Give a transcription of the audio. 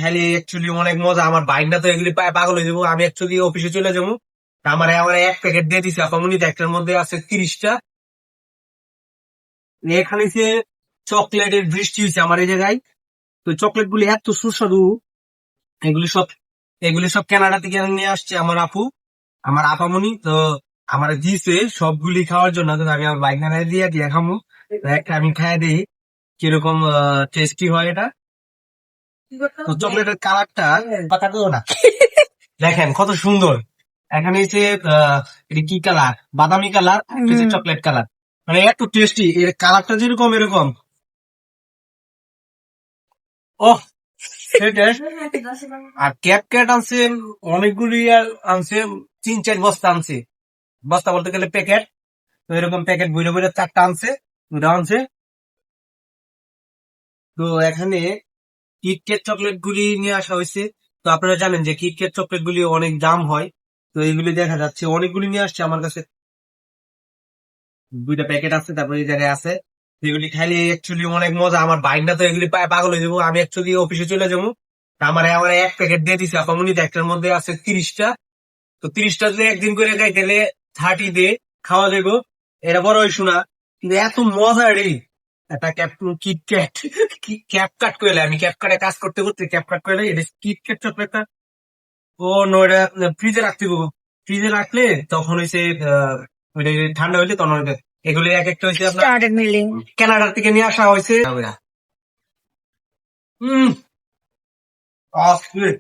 খালি অ্যাকচুয়ালি অনেক মজা। আমার বাইকটা তো এগুলি পায় পাগল হয়ে যাবো। আমি অ্যাকচুয়ালি অফিসে চলে যাবো। আমার আমার এক প্যাকেট দিয়ে দিছে কমিউনিটি, একটার মধ্যে আছে 30টা। এখানে যে চকলেটের বৃষ্টি হয়েছে আমার এই জায়গায়। তো চকলেট গুলি এত সুস্বাদু। এগুলি সব এগুলি সব কানাডা থেকে নিয়ে আসছে আমার আপু, আমার আপামনি। তো আমার দিছে সবগুলি খাওয়ার জন্য। তো আমি আমার বাইক না দিয়ে দিয়ে খামু। তো একটা আমি খাই দিই কিরকম টেস্টি হয় এটা। তো চকলেটের কালারটা কথা কেউ না, দেখেন কত সুন্দর। এখানে হচ্ছে এটা কি কালার, বাদামি কালার, চকলেট কালার। মানে এত টেস্টি, এর কালারটা যেরকম এরকম। ওহ, আর ক্যাপ ক্যাট আনছে অনেকগুলি, আর আনছে 3-4 বস্তা আনছে। বস্তা বলতে গেলে প্যাকেট। তো এরকম প্যাকেট বইরে বইরে 4টা আনছে, 2টা আনছে। তো এখানে কিটক্যাট চকলেট গুলি নিয়ে আসা হয়েছে। তো আপনারা জানেন যে কিটক্যাট চকলেট গুলি অনেক দাম হয়। তো এইগুলি দেখা যাচ্ছে অনেকগুলি নিয়ে আসছে আমার কাছে। 2টা প্যাকেট আছে, তারপরে এই জায়গায় আছে। এগুলি খাইলে অ্যাকচুয়ালি অনেক মজা। আমার বাইকটা তো এগুলি পায় পাগল হয়ে যাবো। আমি অ্যাকচুয়ালি অফিসে চলে যাবো। আমার আমার এক প্যাকেট দিয়ে দিছে কমিউনিটি, একটার মধ্যে আছে 30টা। তো 30টা যদি একদিন করে খাই তাহলে 30 ডে খাওয়া যাবো। এটা বড় ইস্যু না, কিন্তু এত মজা রে। একটা কিটক্যাট, ক্যাপ কাট করে, আমি ক্যাপ কাটে কাজ করতে করতে ক্যাপ কাট করে এটা কিটক্যাট চকলেটটা। ও নো, এটা ফ্রিজে রাখতে হবে। ফ্রিজে রাখলে তখন হইছে ওইটা ঠান্ডা হইলে তখন এগুলি এক একটা হইছে আপনার started milling. কানাডা থেকে নিয়ে আসা হয়েছে। হম, অস্থির।